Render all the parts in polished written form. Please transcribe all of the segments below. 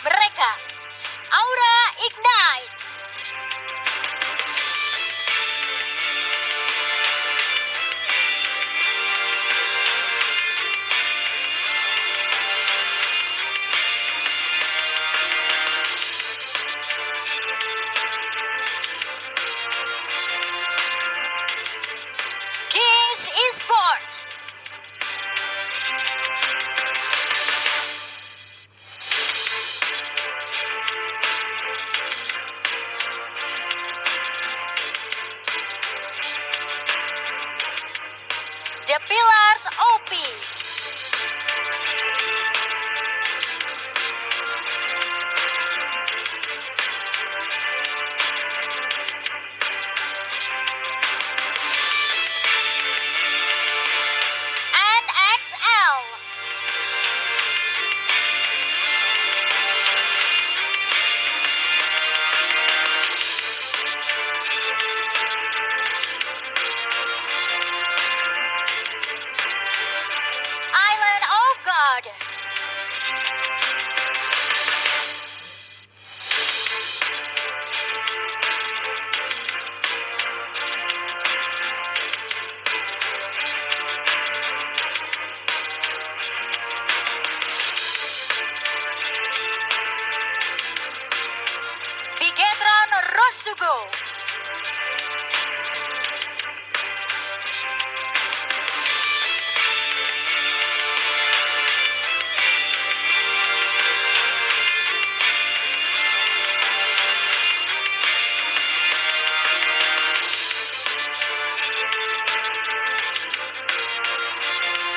mereka. Aura Ignite. Kings Esports. The Pillars OP. NXL. Island of God. Bigetron Rosugo.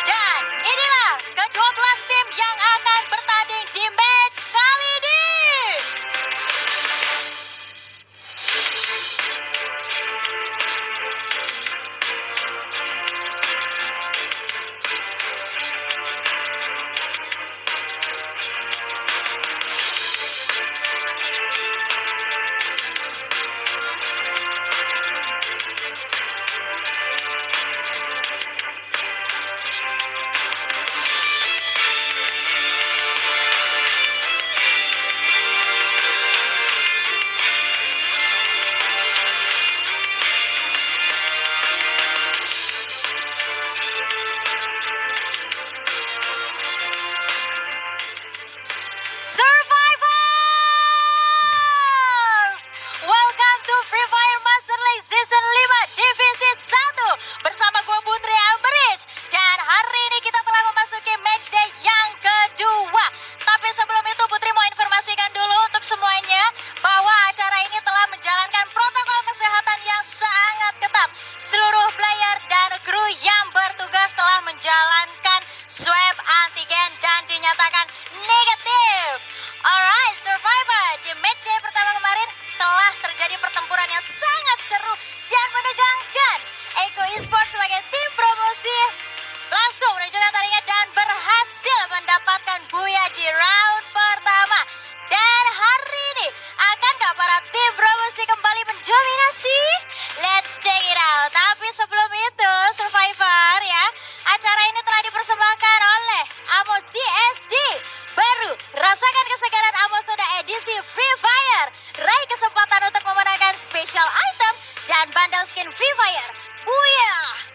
Dan inilah ke-12 tim yang akan bertanding di match kali ini. Survivors! Welcome to Free Fire Master League Season 5 Divisi 1 bersama gue Putri Amberis. Dan hari ini kita telah memasuki matchday yang kedua. Tapi sebelum itu Putri mau informasikan dulu untuk semuanya bahwa acara ini telah menjalankan protokol kesehatan yang sangat ketat. Seluruh player dan kru yang bertugas telah menjalankan swab antigen dan dinyatakan negatif. Alright, Survivor, di matchday pertama kemarin telah terjadi pertempuran yang sangat seru dan menegangkan. Eko Esports sebagai tim promosi langsung menunjukkan tadinya dan berhasil mendapatkan buya di round pertama. Dan hari ini, akankah para tim promosi kembali mendominasi? Let's check it out. Tapi sebelum itu, Survivor ya, acara ini telah dipersembahkan oleh Amo CSD. Baru, rasakan kesegaran Amo Soda edisi Free Fire. Raih kesempatan untuk memenangkan special item dan bundle skin Free Fire. Booyah!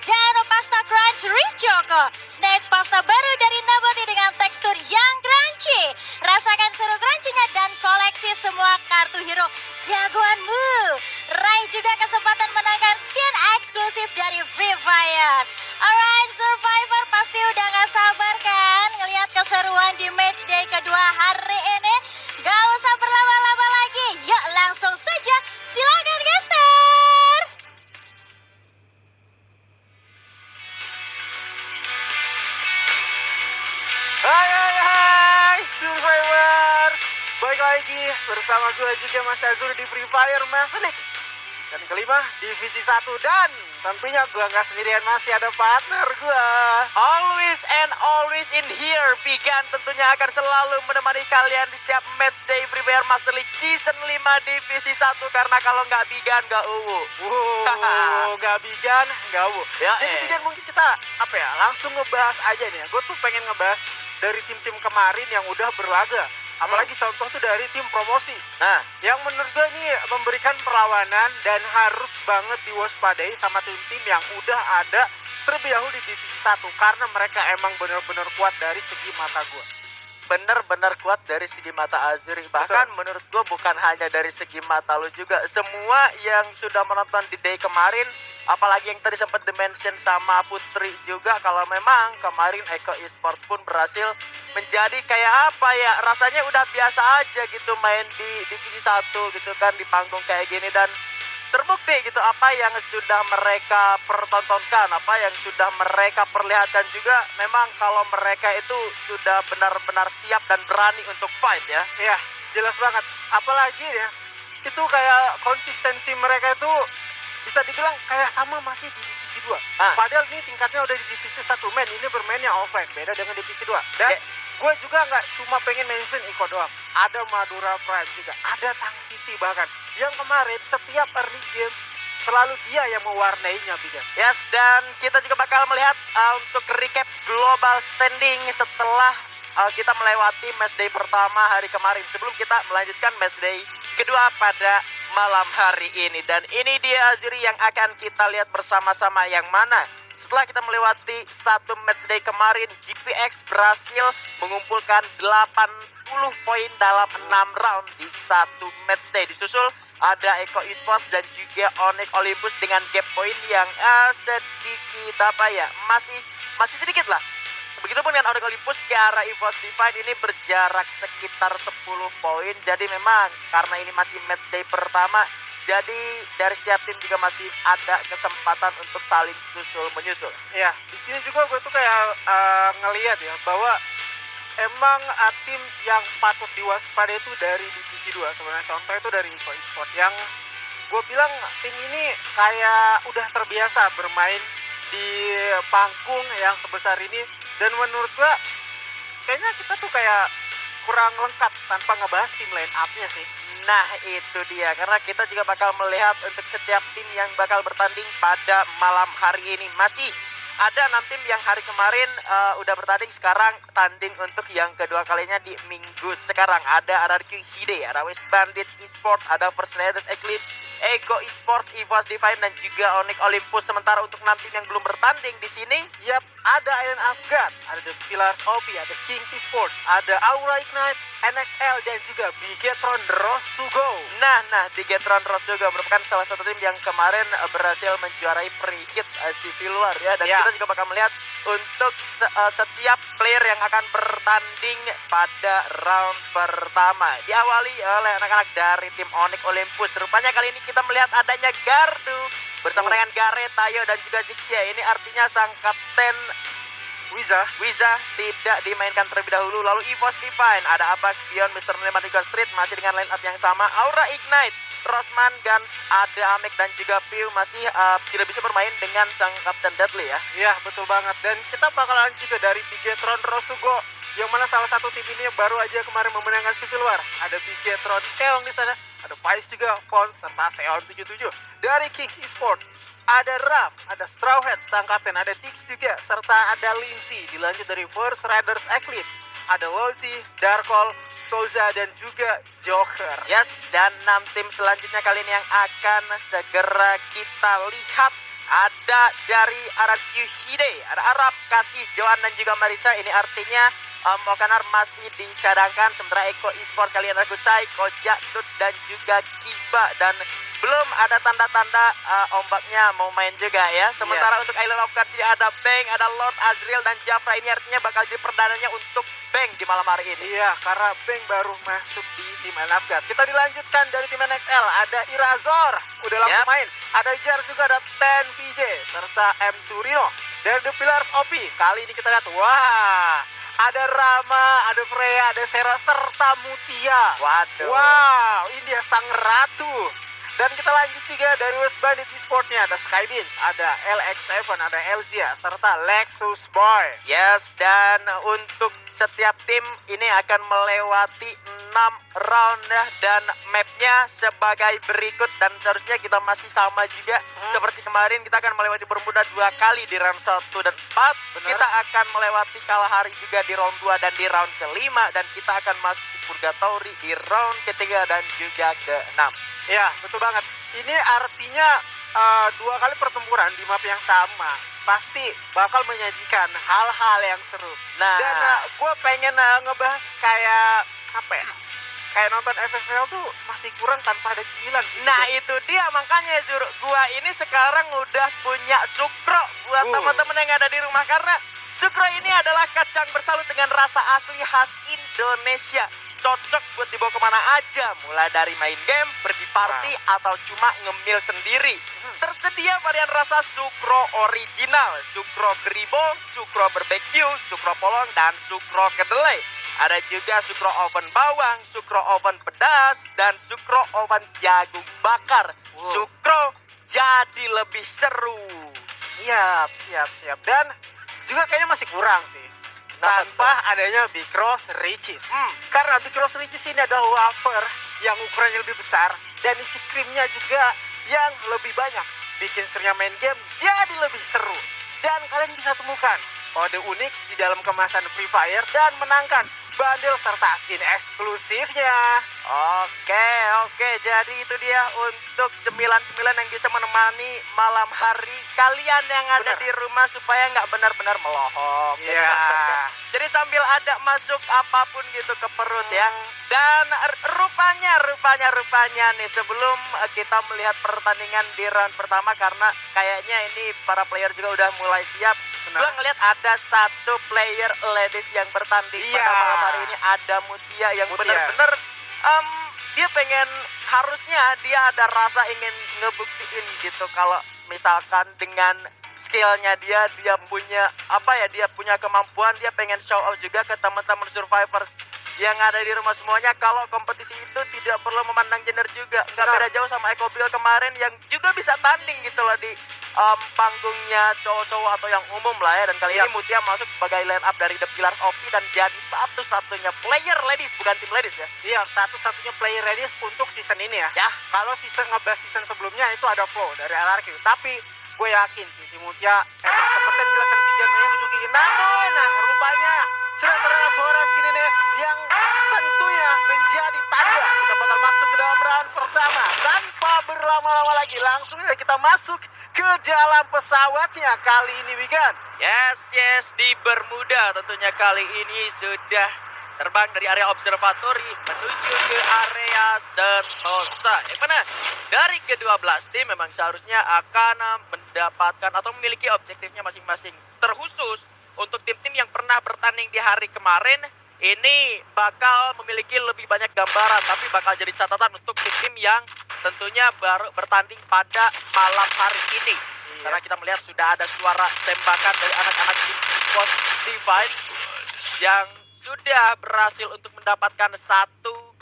Dano Pasta Crunch Richoco, snack pasta baru dari Nabati dengan tekstur yang crunchy. Rasakan seru crunchy-nya dan koleksi semua kartu hero jagoanmu. Raih juga kesempatan menangkan skin eksklusif dari Free Fire. Alright, Survivor pasti udah gak sabar kan ngelihat keseruan di matchday kedua hari ini. Gak usah berlama-lama lagi, yuk langsung saja silakan Gester. Hai Survivors, balik lagi bersama gue juga Mas Azur di Free Fire Master League season kelima divisi 1. Dan tentunya gue gak sendirian, masih ada partner gue. Always and always in here, Bigan tentunya akan selalu menemani kalian di setiap match day Free Fire Master League season 5 divisi 1. Karena kalau nggak Bigan nggak uwu. Nggak Bigan nggak uwu. Jadi Bigan mungkin kita apa ya, langsung ngebahas aja nih. Gue tuh pengen ngebahas dari tim-tim kemarin yang udah berlaga Apalagi contoh tuh dari tim promosi. Nah, Yang menurut gue ini memberikan perlawanan dan harus banget diwaspadai sama tim-tim yang udah ada terlebih dahulu di divisi 1 karena mereka emang benar-benar kuat dari segi mata gue. bener-bener kuat dari segi mata Azri. Bahkan menurut gue bukan hanya dari segi mata lu juga. Semua yang sudah menonton di day kemarin, apalagi yang tadi sempat dimention sama Putri juga, kalau memang kemarin Eko Esports pun berhasil menjadi kayak apa ya, rasanya udah biasa aja gitu main di divisi 1 gitu kan, di panggung kayak gini. Dan terbukti gitu apa yang sudah mereka pertontonkan, apa yang sudah mereka perlihatkan juga. Memang kalau mereka itu sudah benar-benar siap dan berani untuk fight ya. Iya, jelas banget. Apalagi ya, itu kayak konsistensi mereka itu bisa dibilang kayak sama masih di divisi 2. Ah. Padahal ini tingkatnya udah di divisi 1 men, ini bermainnya offline, beda dengan divisi 2. Dan Yes. gue juga nggak cuma pengen mention Iko doang. Ada Madura Prime juga, ada Tang City bahkan. Yang kemarin setiap early game selalu dia yang mewarnainya, Bigan. Yes, dan kita juga bakal melihat untuk recap global standing setelah kita melewati matchday pertama hari kemarin. Sebelum kita melanjutkan matchday kedua pada malam hari ini. Dan ini dia Azri yang akan kita lihat bersama-sama, yang mana setelah kita melewati satu matchday kemarin, GPX berhasil mengumpulkan 80 poin dalam 6 round di satu matchday. Disusul ada Eko Esports dan juga Onyx Olympus dengan gap poin yang sedikit apa ya, masih sedikit lah. Begitupun dengan Onyx Olympus ke arah EVOS Divine ini berjarak sekitar 10 poin. Jadi memang karena ini masih matchday pertama, jadi dari setiap tim juga masih ada kesempatan untuk saling susul menyusul. Ya, di sini juga gue tuh kayak ngelihat ya bahwa emang tim yang patut diwaspadai itu dari divisi 2. Sebenarnya contoh itu dari Iko Esports yang gue bilang tim ini kayak udah terbiasa bermain di panggung yang sebesar ini. Dan menurut gue kayaknya kita tuh kayak kurang lengkap tanpa ngebahas tim line up-nya sih. Nah itu dia, karena kita juga bakal melihat untuk setiap tim yang bakal bertanding pada malam hari ini. Masih ada 6 tim yang hari kemarin udah bertanding, sekarang tanding untuk yang kedua kalinya di minggu sekarang. Ada RRQ Hide, ada West Bandits Esports, ada First Raiders Eclipse, Ego Esports, EVOS Divine, dan juga Onyx Olympus. Sementara untuk 6 tim yang belum bertanding di sini, Yap, ada Iron Afghan, ada The Pillars OP, ada King Esports, ada Aura Ignite, NXL, dan juga Bigetron Rosugo. Nah, Bigetron Rosugo merupakan salah satu tim yang kemarin berhasil menjuarai pre-hit Civil War ya. Dan Ya. kita juga bakal melihat untuk setiap player yang akan bertanding pada round pertama. Diawali oleh anak-anak dari tim Onyx Olympus. Rupanya kali ini kita melihat adanya Gardu bersama dengan Gareth, Tayo, dan juga Zixia. Ini artinya sang kapten Wiza tidak dimainkan terlebih dahulu. Lalu EVOS Divine, ada Abax, Beyond, Mr. Nematika Street masih dengan line up yang sama. Aura Ignite, Rosman, Guns, ada Amek, dan juga Piu masih tidak bisa bermain dengan sang kapten Deadly ya. Iya, betul banget. Dan kita bakalan juga dari Bigetron Rosugo, yang mana salah satu tim ini baru aja kemarin memenangkan Civil War. Ada Bigetron Keong di sana, ada Vice juga, Fons, serta Seon 77. Dari Kings Esports, ada Raf, ada Strawhead sang kapten, ada Dix juga, serta ada Lindsay. Dilanjut dari First Raiders Eclipse, ada Lozi, Darkol, Souza, dan juga Joker. Yes, dan 6 tim selanjutnya kali ini yang akan segera kita lihat. Ada dari RRQ Hide, ada Arab, Kasih, Joan, dan juga Marisa. Ini artinya Mokanar masih dicadangkan. Sementara Eko Esports kalian ada Kucai, Koja, Tuts, dan juga Kiba. Dan belum ada tanda-tanda ombaknya mau main juga ya. Sementara untuk Island of Cards ini ada Bang, ada Lord Azriel, dan Jafra. Ini artinya bakal jadi perdananya untuk Bang di malam hari ini. Iya, karena Bang baru masuk di tim Afghan. Kita dilanjutkan dari tim NXL, ada Irazor, udah langsung Yap. main. Ada Jar juga, ada Ten VJ, serta M Turino. Dari The Pillars OP, kali ini kita lihat, wah, ada Rama, ada Freya, ada Sera, serta Mutia. Waduh. Wow, ini dia sang ratu. Dan kita lanjut juga dari West Bandit Esportnya. Ada Skybeams, ada LX7, ada Elzia, serta Lexus Boy. Yes, dan untuk setiap tim ini akan melewati 6 round ya, dan mapnya sebagai berikut. Dan seharusnya kita masih sama juga seperti kemarin, kita akan melewati Bermuda 2 kali di round 1 dan 4. Benar. Kita akan melewati Kalahari juga di round 2 dan di round kelima, dan kita akan masuk di Purgatory di round ketiga dan juga ke-6. Ya, betul banget. Ini artinya 2 kali pertempuran di map yang sama pasti bakal menyajikan hal-hal yang seru. Nah, Dan gue pengen ngebahas kayak apa ya? Kayak nonton FFL tuh masih kurang tanpa ada cemilan sih. nah itu dia makanya Zur, gua ini sekarang udah punya Sukro buat teman-teman yang ada di rumah, karena Sukro ini adalah kacang bersalut dengan rasa asli khas Indonesia. Cocok buat dibawa kemana aja, mulai dari main game, pergi party, atau cuma ngemil sendiri. Tersedia varian rasa Sukro original, Sukro Gribo, Sukro barbecue, Sukro polong, dan Sukro kedelai. Ada juga Sukro oven bawang, Sukro oven pedas, dan Sukro oven jagung bakar. Sukro jadi lebih seru. Siap. Dan juga kayaknya masih kurang sih. Tanpa adanya Big Cross Riches. Karena Big Cross Riches ini adalah wafer yang ukurannya lebih besar dan isi krimnya juga yang lebih banyak. Bikin serunya main game jadi lebih seru. Dan kalian bisa temukan kode unik di dalam kemasan Free Fire dan menangkan bundle serta skin eksklusifnya. Oke, jadi itu dia untuk cemilan-cemilan yang bisa menemani malam hari kalian yang ada Bener. di rumah supaya nggak benar-benar melohok. Iya. Jadi sambil ada masuk apapun gitu ke perut ya. Dan rupanya nih, sebelum kita melihat pertandingan di round pertama, karena kayaknya ini para player juga udah mulai siap. Benar. Gua ngeliat ada satu player ladies yang bertanding Iya. pada malam hari ini, ada Mutia yang Mutia. benar-benar dia harusnya dia ada rasa ingin ngebuktiin gitu kalau misalkan dengan skillnya dia punya dia punya kemampuan, dia pengen show off juga ke teman-teman survivors yang ada di rumah semuanya kalau kompetisi itu tidak perlu memandang gender juga. Nggak Benar. beda jauh sama Eko Bill kemarin yang juga bisa tanding gitu loh di panggungnya cowok-cowok atau yang umum lah ya. Dan kali ini Mutia masuk sebagai line up dari The Pillars OP dan jadi satu-satunya player ladies, bukan tim ladies ya. Iya, satu-satunya player ladies untuk season ini ya. Ya. Kalau ngebahas season sebelumnya itu ada Flow dari LRQ. Tapi gue yakin sih si Mutia emang seperti yang jelasan Pijan menunjukin. Namun, rupanya sudah terdengar suara sini nih yang tentunya menjadi tanda kita bakal masuk ke dalam round pertama. Tanpa berlama-lama lagi, langsung aja kita masuk ke dalam pesawatnya kali ini, Wigan. Yes, di Bermuda tentunya kali ini sudah terbang dari area observatory menuju ke area Sentosa. Yang mana dari ke-12 tim memang seharusnya akan mendapatkan atau memiliki objektifnya masing-masing. Terkhusus untuk tim-tim yang pernah bertanding di hari kemarin, ini bakal memiliki lebih banyak gambaran, tapi bakal jadi catatan untuk tim-tim yang tentunya baru bertanding pada malam hari ini. Karena kita melihat sudah ada suara tembakan dari anak-anak tim Post Divine yang sudah berhasil untuk mendapatkan satu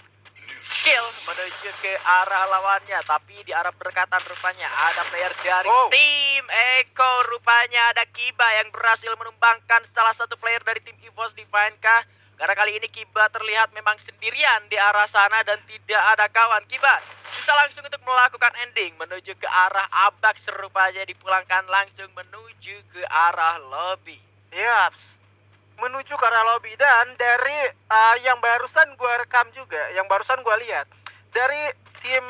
kill menuju ke arah lawannya. Tapi di arah berdekatan rupanya ada player dari tim Eko. Rupanya ada Kiba yang berhasil menumbangkan salah satu player dari tim EVOS Divine kah? Karena kali ini Kiba terlihat memang sendirian di arah sana dan tidak ada kawan. Kiba bisa langsung untuk melakukan ending menuju ke arah Abax, rupanya dipulangkan langsung menuju ke arah lobby. Yaps, menuju ke arah lobby. Dan dari yang barusan gue rekam juga, yang barusan gue lihat dari tim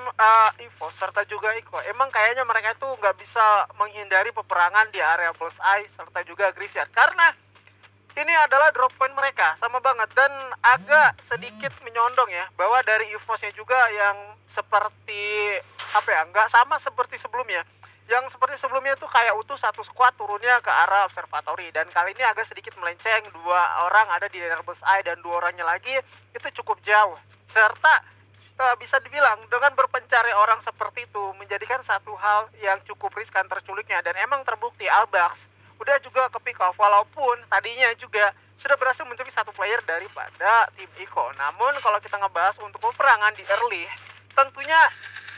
EVOS serta juga Iko, emang kayaknya mereka tuh nggak bisa menghindari peperangan di area Bullseye serta juga Graveyard, karena ini adalah drop point mereka sama banget. Dan agak sedikit menyondong ya, bahwa dari EVOS-nya juga yang seperti nggak sama seperti sebelumnya. Yang seperti sebelumnya tuh kayak utuh satu squad turunnya ke arah observatory, dan kali ini agak sedikit melenceng, 2 orang ada di daerah Bullseye dan 2 orangnya lagi itu cukup jauh. Serta bisa dibilang dengan berpencari orang seperti itu menjadikan satu hal yang cukup riskan terculiknya. Dan emang terbukti Albax udah juga ke pick off, walaupun tadinya juga sudah berhasil mencuri satu player daripada tim Iko. Namun kalau kita ngebahas untuk peperangan di early, tentunya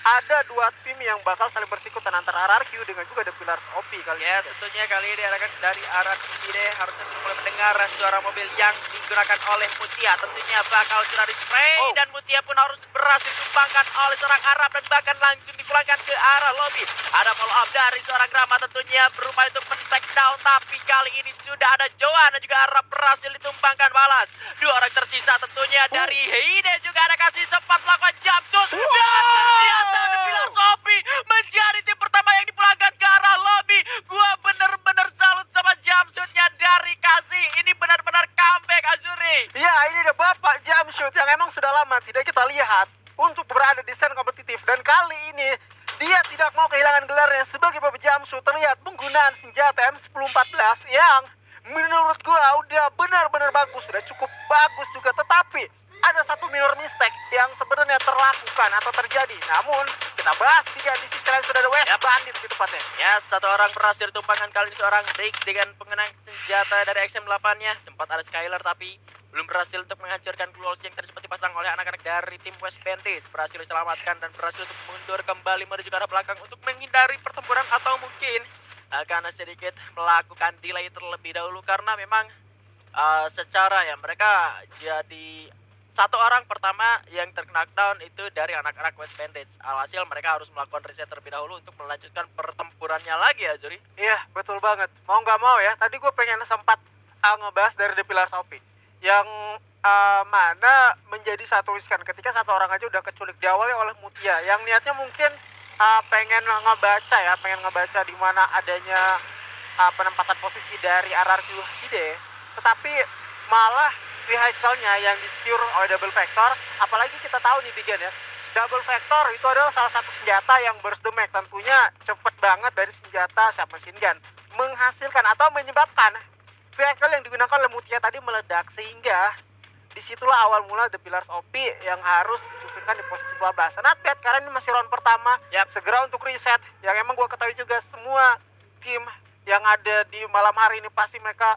ada dua tim yang bakal saling bersikutan antara RRQ dengan juga The Pillars OP kali Yes, ini. tentunya kali ini akan dari arah sini harusnya sudah mulai mendengar suara mobil yang digunakan oleh Mutia. Tentunya bakal sudah di-spray dan Mutia pun harus berhasil ditumbangkan oleh seorang Arab dan bahkan langsung dipulangkan ke arah lobby. Ada follow up dari seorang Grama tentunya berupaya untuk men-take down, tapi kali ini sudah ada Joan dan juga Arab berhasil ditumbangkan balas. Dua orang tersisa tentunya dari Heide juga ada kasih sempat melakukan jump shot dan ternyata The Pillars OP menjadi tim pertama yang dipulangkan ke arah lobby. Gua bener-bener salut sama jump shootnya dari Kasih. Ini benar-benar comeback Azuri. Iya, ini ada bapak jump shoot yang emang sudah lama tidak kita lihat untuk berada di scene kompetitif. Dan kali ini dia tidak mau kehilangan gelarnya sebagai bapak jump shoot. Terlihat penggunaan senjata M1014 yang menurut gua udah benar-benar bagus, sudah cukup bagus juga. Tetapi ada satu minor mistake yang sebenarnya terlakukan atau terjadi. Namun kita bahas juga di sisi lain sudah ada West Bandit gitu tepatnya. Ya, satu orang berhasil ditumpangkan kali ini seorang Rick dengan penggunaan senjata dari XM8-nya. Sempat ada Skylar tapi belum berhasil untuk menghancurkan Glowals yang tadi sempat dipasang oleh anak-anak dari tim West Bandit. Berhasil diselamatkan dan berhasil untuk mundur kembali menuju ke arah belakang untuk menghindari pertempuran atau mungkin akan sedikit melakukan delay terlebih dahulu karena memang secara ya mereka jadi satu orang pertama yang terkena knockdown itu dari anak-anak West Bandits. Alhasil mereka harus melakukan reset terlebih dahulu untuk melanjutkan pertempurannya lagi ya, Juri. Iya, betul banget. Mau nggak mau ya, tadi gue pengen sempat ngebahas dari The Pillars OP yang mana menjadi satu riskan ketika satu orang aja udah keculik di awalnya oleh Mutia yang niatnya mungkin pengen ngebaca di mana adanya penempatan posisi dari RRQ Hide, tetapi malah vehicle-nya yang di-secure oleh double vector. Apalagi kita tahu nih Bigen ya, double vector itu adalah salah satu senjata yang burst damage, tentunya cepet banget dari senjata submachine gun, menghasilkan atau menyebabkan vehicle yang digunakan oleh Mutia tadi meledak, sehingga disitulah awal mula The Pillars OP yang harus ditutupkan di posisi 12. Not bad, karena ini masih round pertama. Segera untuk reset, yang emang gue ketahui juga semua tim yang ada di malam hari ini pasti mereka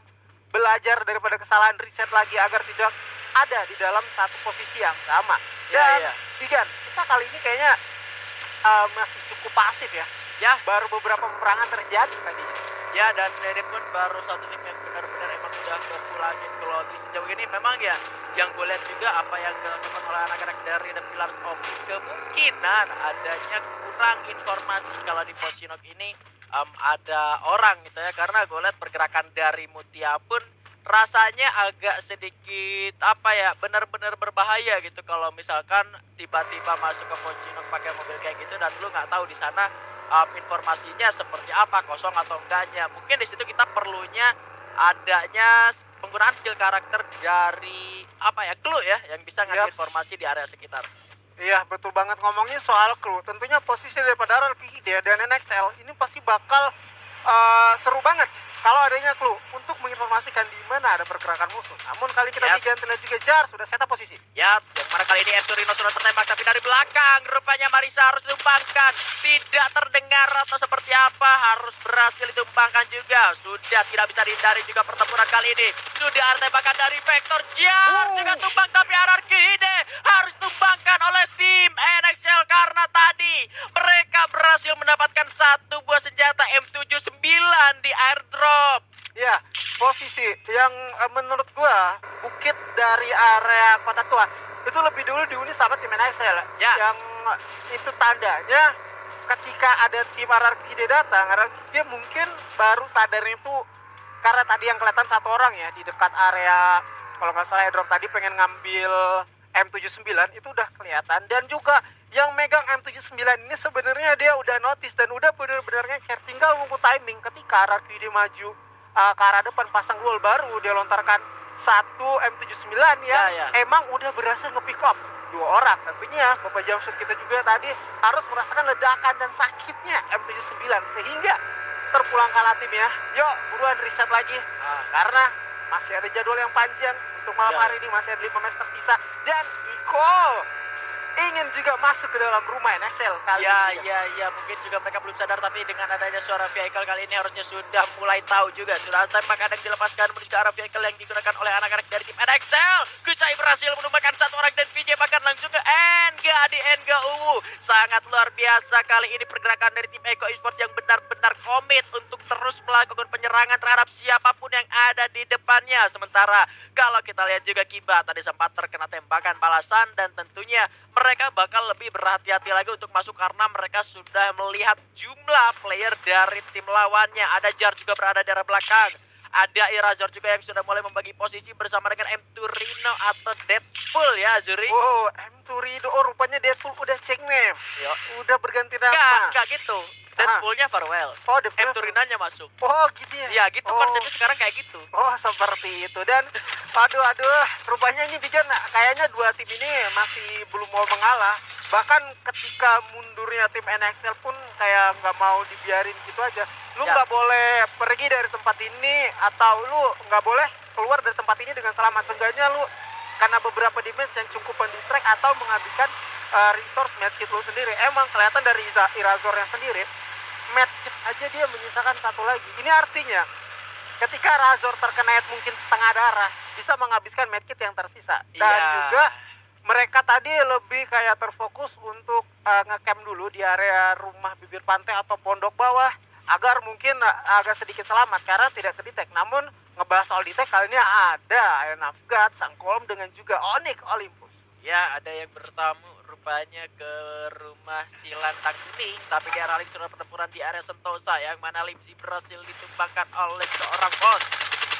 belajar daripada kesalahan, reset lagi agar tidak ada di dalam satu posisi yang sama. Dan Bigan, kita kali ini kayaknya masih cukup pasif ya. Ya, baru beberapa peperangan terjadi tadi. Ya, dan ini pun baru satu tim yang benar-benar emang sudah berpulangin ke lobby sejauh ini. Memang ya, yang gue lihat juga apa yang dilakukan oleh anak-anak dari The Pillars OP, kemungkinan adanya kurang informasi kalau di Pochinok ini ada orang gitu ya, karena gue lihat pergerakan dari Mutia pun rasanya agak sedikit benar-benar berbahaya gitu kalau misalkan tiba-tiba masuk ke Pochinok pakai mobil kayak gitu dan lu nggak tahu di sana informasinya seperti apa, kosong atau enggaknya. Mungkin di situ kita perlunya adanya penggunaan skill karakter dari clue ya yang bisa ngasih informasi di area sekitar. Iya, betul banget. Ngomongin soal clue, tentunya posisi daripada RRQ Hide dan NXL ini pasti bakal seru banget kalau adanya clue untuk menginformasikan di mana ada pergerakan musuh. Namun kali kita diganti juga Jar sudah setup posisi. Ya, yang mana kali ini Esturino sudah tertembak tapi dari belakang rupanya Marisa harus ditumpangkan. Tidak terdengar atau seperti apa, harus berhasil ditumpangkan juga. Sudah tidak bisa dihindari juga pertempuran kali ini. Sudah ada tembakan dari Vector Jar juga tumbang, tapi RRQ Hide harus tumbangkan oleh tim NXL karena tadi mereka berhasil mendapatkan satu buah senjata M79 di airdrop. Ya, posisi yang menurut gua bukit dari area Kota Tua itu lebih dulu dihuni sama tim NXL. Yang itu tandanya ketika ada tim RRQ Hide datang, RRQ Hide mungkin baru sadar itu karena tadi yang kelihatan satu orang ya di dekat area, kalau nggak salah airdrop tadi pengen ngambil M79 itu udah kelihatan. Dan juga yang megang M79 ini sebenarnya dia udah notice dan udah bener-bener ngeker, tinggal nunggu timing ketika RRQ Hide maju ke arah depan pasang wall, baru dia lontarkan satu M79 emang udah berhasil nge-pick up dua orang. Tentunya Bapak Jamsud kita juga tadi harus merasakan ledakan dan sakitnya M79 sehingga terpulang kalah tim ya. Yuk buruan reset lagi karena masih ada jadwal yang panjang untuk malam hari ini, masih ada 5 match tersisa. Dan Iko ingin juga masuk ke dalam rumah NXL kali ini. Ya, mungkin juga mereka belum sadar, tapi dengan adanya suara vehicle kali ini harusnya sudah mulai tahu juga. Sudah tembak kadang dilepaskan menuju ke arah vehicle yang digunakan oleh anak-anak dari tim NXL. Kucai berhasil menumbangkan satu orang dan VJ bahkan langsung ke Enga di Enga Ungu. Sangat luar biasa kali ini pergerakan dari tim Eko Esports yang benar-benar komit untuk terus melakukan penyerangan terhadap siapapun yang ada di depannya. Sementara kalau kita lihat juga Kiba tadi sempat terkena tembakan balasan dan tentunya mereka bakal lebih berhati-hati lagi untuk masuk karena mereka sudah melihat jumlah player dari tim lawannya. Ada Jar juga berada di arah belakang. Ada Irazor juga yang sudah mulai membagi posisi bersama dengan M2 Rino atau Deadpool ya, Zuri. Wow, M2 Rino, oh rupanya Deadpool udah cek name. Yo. Udah berganti nama. Enggak gitu. Deadpoolnya farewell. Oh, Deadpool. M2 Rino-nya masuk. Oh, gitu ya? Ya gitu konsepnya sekarang kayak gitu. Oh, seperti itu. Dan aduh, rupanya ini Bijan kayaknya dua tim ini masih belum mau mengalah. Bahkan ketika mundurnya tim NXL pun kayak nggak mau dibiarin gitu aja. Lu Ya. nggak boleh pergi dari tempat ini atau lu nggak boleh keluar dari tempat ini dengan selamat. Seenggaknya lu karena beberapa damage yang cukup mendistract atau menghabiskan resource medkit lu sendiri. Emang kelihatan dari Irazornya sendiri, medkit aja dia menyisakan satu lagi. Ini artinya ketika Razor terkena hit mungkin setengah darah, bisa menghabiskan medkit yang tersisa. Dan Iya. juga mereka tadi lebih kayak terfokus untuk ngecamp dulu di area rumah bibir pantai atau pondok bawah agar mungkin agak sedikit selamat karena tidak kedetek. Namun ngebahas soal detect kali ini ada Iron of God, Sang Kolom dengan juga Onyx Olympus. Ya, ada yang bertamu rupanya ke rumah si Lantang Kuning. Tapi di arah sudah pertempuran di area Sentosa yang mana Limzi berhasil ditumbangkan oleh seorang bos.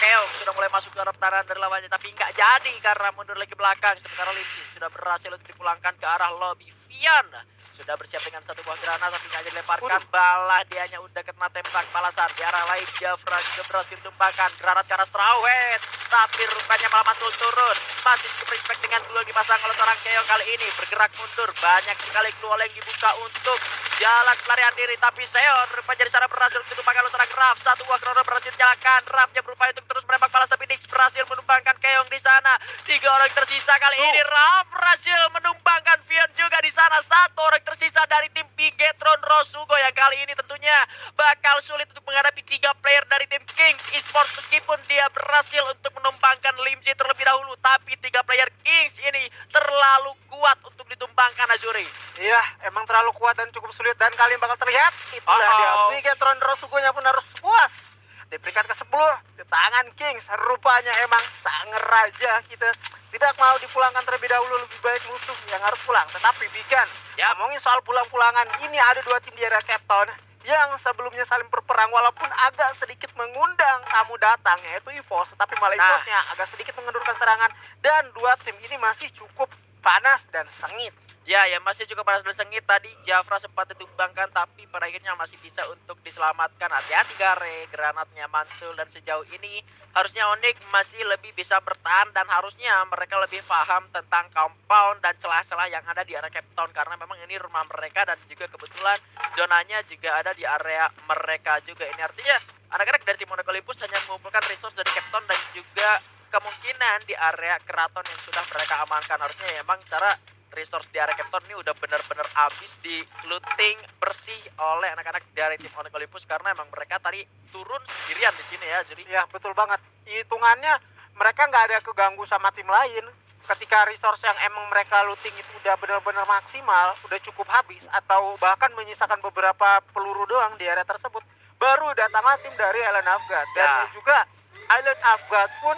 Keong sudah mulai masuk ke arah pertahanan dari lawannya tapi nggak jadi karena mundur lagi ke belakang. Sementara Limzi sudah berhasil untuk dipulangkan ke arah lobby Vian. Sudah bersiap dengan satu buah granat tapi nggak dilemparkan. Balah dianya udah kena tembak balasan. Di arah lain Jafra juga berhasil ditumbangkan granat ke arah Strawhead. Tapi rupanya malah mantul turun. Masih cukup respect dengan duel dipasang oleh seorang Keong kali ini. Bergerak mundur. Banyak sekali keluar yang dibuka untuk jalan pelarian diri. Tapi Seon rupanya di sana berhasil ditumbangkan oleh seorang Raf. Satu buah granat berhasil dijalankan. Rafnya berupaya untuk terus menembak balas. Tapi Nix berhasil menumbangkan Keong di sana. 3 orang tersisa kali ini. Raf berhasil menumbangkan Vian juga di sana. 1 orang tersisa dari tim Bigetron Rosugo yang kali ini tentunya bakal sulit untuk menghadapi 3 player dari tim Kings Esports meskipun dia berhasil untuk menumbangkan Limji terlebih dahulu, tapi 3 player Kings ini terlalu kuat untuk ditumbangkan, Azuri. Iya, emang terlalu kuat dan cukup sulit dan kalian bakal terlihat itulah dia Bigetron Rosugonya pun harus puas. Di peringkat ke-10 di tangan Kings rupanya emang sang raja kita tidak mau dipulangkan terlebih dahulu, lebih baik musuh yang harus pulang. Tetapi Bigan, Ya. ngomongin soal pulang-pulangan, ini ada 2 tim di area Cape Town yang sebelumnya saling berperang walaupun agak sedikit mengundang tamu datang yaitu EVOS, tetapi malah EVOS-nya agak sedikit mengendurkan serangan dan 2 tim ini masih cukup panas dan sengit. Ya, masih cukup panas dan sengit. Tadi Jafra sempat ditumbangkan tapi pada akhirnya masih bisa untuk diselamatkan. Hati-hati Gare, granatnya mantul dan sejauh ini harusnya Onyx masih lebih bisa bertahan dan harusnya mereka lebih paham tentang compound dan celah-celah yang ada di area Cape Town karena memang ini rumah mereka dan juga kebetulan zonanya juga ada di area mereka juga. Ini artinya anak-anak dari tim Onyx Olympus hanya mengumpulkan resource dari Cape Town dan juga kemungkinan di area keraton yang sudah mereka amankan. Harusnya ya emang secara resource di area Cape Town ini udah benar-benar habis di looting bersih oleh anak-anak dari tim Onyx Olympus karena emang mereka tadi turun sendirian di sini ya, jadi Ya betul banget. Hitungannya mereka nggak ada keganggu sama tim lain. Ketika resource yang emang mereka looting itu udah benar-benar maksimal, udah cukup habis atau bahkan menyisakan beberapa peluru doang di area tersebut, baru datanglah tim dari Island of God. Dan juga Island of God pun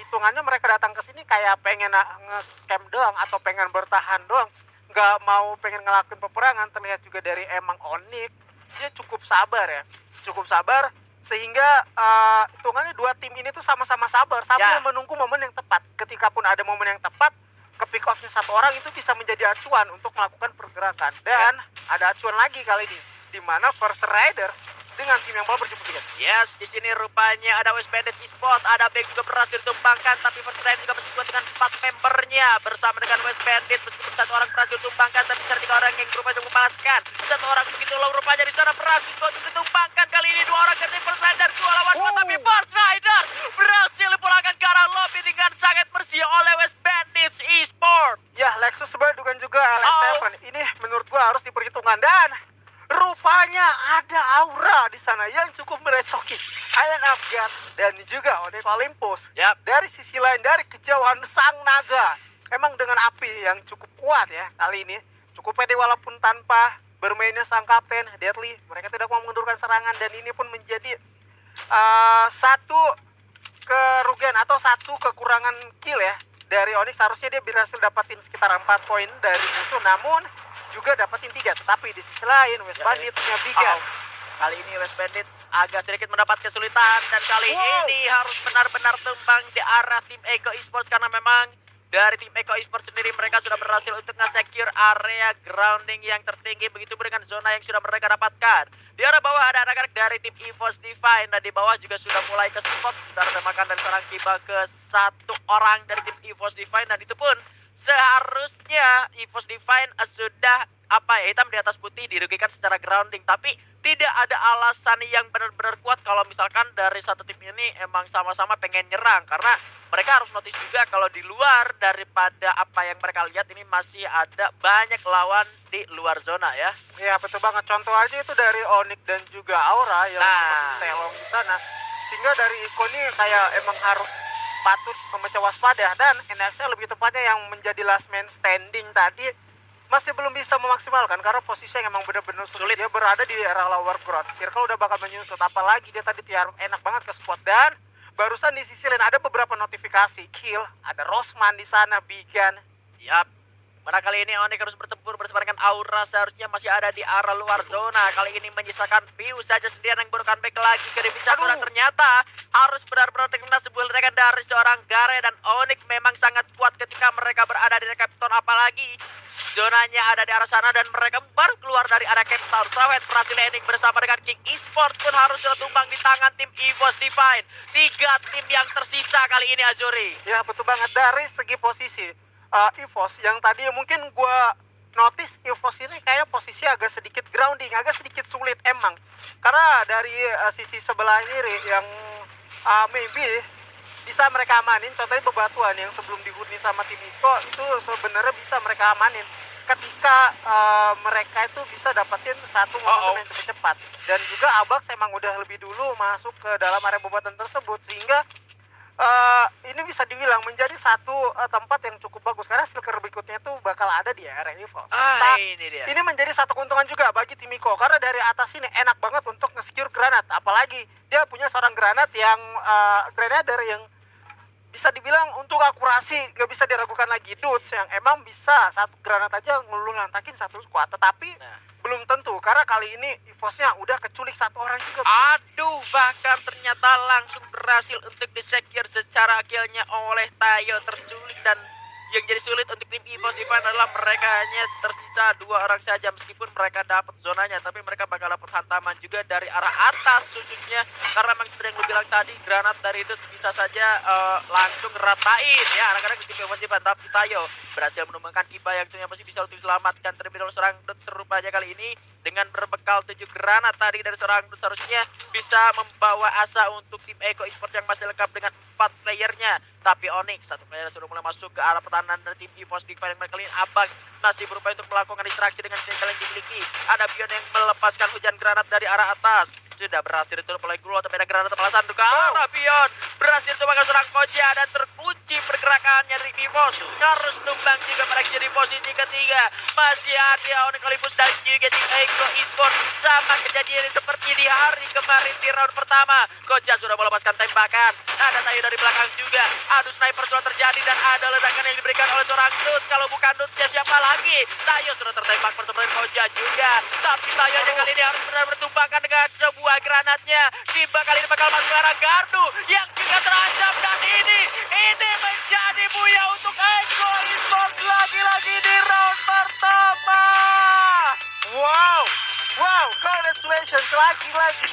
hitungannya mereka datang ke sini kayak pengen nge-camp doang atau pengen bertahan doang, nggak mau pengen ngelakuin peperangan. Terlihat juga dari emang Onyx dia cukup sabar ya, cukup sabar sehingga hitungannya 2 tim ini tuh sama-sama sabar sambil menunggu momen yang tepat. Ketika pun ada momen yang tepat, ke pick off-nya 1 orang itu bisa menjadi acuan untuk melakukan pergerakan. Dan ada acuan lagi kali ini di mana First Riders dengan tim yang baru berjumpa dengan. yes, di sini rupanya ada West Bandit Esports, ada Bang juga berhasil ditumbangkan, tapi First Riders juga masih kuat dengan 4 membernya bersama dengan West Bandit meskipun 1 orang berhasil ditumbangkan, tapi ada 3 orang yang berupaya untuk membalaskan. 1 orang begitu low rupanya di sana berhasil untuk ditumbangkan. Kali ini 2 orang dari First Riders 2 lawan 2, tapi First Riders berhasil dipulangkan ke arah lobby dengan sangat bersih oleh West Bandit Esports. Ya, Lexus Baduk dan juga LX7 ini menurut gua harus diperhitungkan, dan rupanya ada aura di sana yang cukup merecoki Island of God dan juga Onyx Olympus. Yap. Dari sisi lain, dari kejauhan sang naga, emang dengan api yang cukup kuat ya kali ini, cukup pede walaupun tanpa bermainnya sang kapten Deadly. Mereka tidak mau mengendurkan serangan, dan ini pun menjadi satu kerugian atau satu kekurangan kill ya dari Onyx. Harusnya dia berhasil dapatin sekitar 4 poin dari musuh, namun juga dapatin 3. Tetapi di sisi lain West Bandit punya Bigan. Kali ini West Bandits agak sedikit mendapat kesulitan, dan kali ini harus benar-benar tumbang di arah tim Eko Esports, karena memang dari tim Eko Esports sendiri mereka sudah berhasil untuk nge-secure area grounding yang tertinggi, begitu pun dengan zona yang sudah mereka dapatkan. Di arah bawah ada anak-anak dari tim EVOS Divine, dan di bawah juga sudah mulai ke spot, sudah ada tembakan dan serang Kiba ke satu orang dari tim EVOS Divine, dan itu pun seharusnya EVOS Divine sudah hitam di atas putih, dirugikan secara grounding, tapi tidak ada alasan yang benar-benar kuat kalau misalkan dari satu tim ini emang sama-sama pengen nyerang, karena mereka harus notice juga kalau di luar daripada apa yang mereka lihat ini masih ada banyak lawan di luar zona ya. Ya betul banget, contoh aja itu dari Onyx dan juga Aura yang masih stay long di sana, sehingga dari Iko ini kayak emang harus patut memecah waspada, dan NXL lebih tepatnya yang menjadi last man standing tadi masih belum bisa memaksimalkan karena posisi yang emang benar-benar sulit. Dia berada di area lower ground, circle udah bakal menyusut, apalagi dia tadi tiar enak banget ke spot, dan barusan di sisi lain ada beberapa notifikasi kill, ada Rosman di sana, Bigan. Yap. Pada kali ini Onyx harus bertempur bersama dengan Aura, seharusnya masih ada di arah luar zona. Kali ini menyisakan Piu saja sendirian yang baru comeback lagi ke divisi 1, dan ternyata harus benar-benar terkena sebuah ledakan dari seorang Gare, dan Onyx memang sangat kuat ketika mereka berada di Cape Town, apalagi zonanya ada di arah sana dan mereka baru keluar dari area Cape Town. Sawet berhasil landing bersama dengan King Esports pun harus tumbang di tangan tim EVOS Divine. 3 tim yang tersisa kali ini, Azuri. Ya betul banget, dari segi posisi EVOS yang tadi mungkin gue notice EVOS ini kayak posisi agak sedikit grounding, agak sedikit sulit emang, karena dari sisi sebelah kiri yang maybe bisa mereka amanin, contohnya bebatuan yang sebelum dihuni sama tim Iko itu sebenarnya bisa mereka amanin ketika mereka itu bisa dapetin satu momentum yang cukup cepat, dan juga Abax emang udah lebih dulu masuk ke dalam area bebatuan tersebut, sehingga ini bisa dibilang menjadi satu tempat yang cukup bagus karena skill berikutnya tuh bakal ada di area EVOS. Ini menjadi satu keuntungan juga bagi tim Iko karena dari atas ini enak banget untuk nge-secure granat, apalagi dia punya seorang granat yang granader yang bisa dibilang untuk akurasi gak bisa diragukan lagi, dudes yang emang bisa satu granat aja ngelantakin satu squad, tetapi belum tentu karena kali ini EVOS-nya udah keculik satu orang juga. Aduh, bahkan ternyata langsung berhasil untuk disecure secara killnya oleh Tayo, terculik, dan yang jadi sulit untuk tim EVOS Divine adalah mereka hanya tersisa 2 orang saja, meskipun mereka dapat zonanya, tapi mereka bakal dapat hantaman juga dari arah atas khususnya, karena memang seperti yang gue bilang tadi, granat dari itu bisa saja langsung ratain ya anak-anak tim EVOS Divine, tapi Tayo berhasil menumbangkan Kiba yang tentunya masih bisa untuk diselamatkan terlebih dahulu. Seorang Dut serupanya kali ini dengan berbekal 7 granat tadi dari seorang Dut seharusnya bisa membawa asa untuk tim Eko Esports yang masih lengkap dengan 4 playernya, tapi Onyx satu player sudah mulai masuk ke arah pertahanan dari tim EVOS Divine. Yang kali ini Abax masih berupaya untuk melakukan distraksi dengan senjata yang dimiliki. Ada Bion yang melepaskan hujan granat dari arah atas, sudah berhasil ditutup oleh Gulo, tapi ada granat balasan ke arah Bion, berhasil tumbangkan seorang Koja dan terkunci pergerakannya dari EVOS, harus tumbang juga mereka jadi posisi ketiga. Masih ada Onyx Olympus dan juga tim Eko Esports, sama kejadian seperti di hari kemarin di round pertama. Koja sudah melepaskan tembakan, ada Tayo dari belakang juga, adu sniper sudah terjadi dan ada ledakan yang diberikan oleh seorang Dudes. Kalau bukan Dudes ya siapa lagi? Tayo sudah tertembak bersama dengan Koja juga, tapi Tayo yang kali ini harus benar bertumbangkan dengan sebuah granatnya. Kiba kali ini bakal masuk ke arah Gardu yang juga terancam, dan ini menjadi buya untuk Eko Esports lagi-lagi di round pertama. Wow, congratulations lagi-lagi.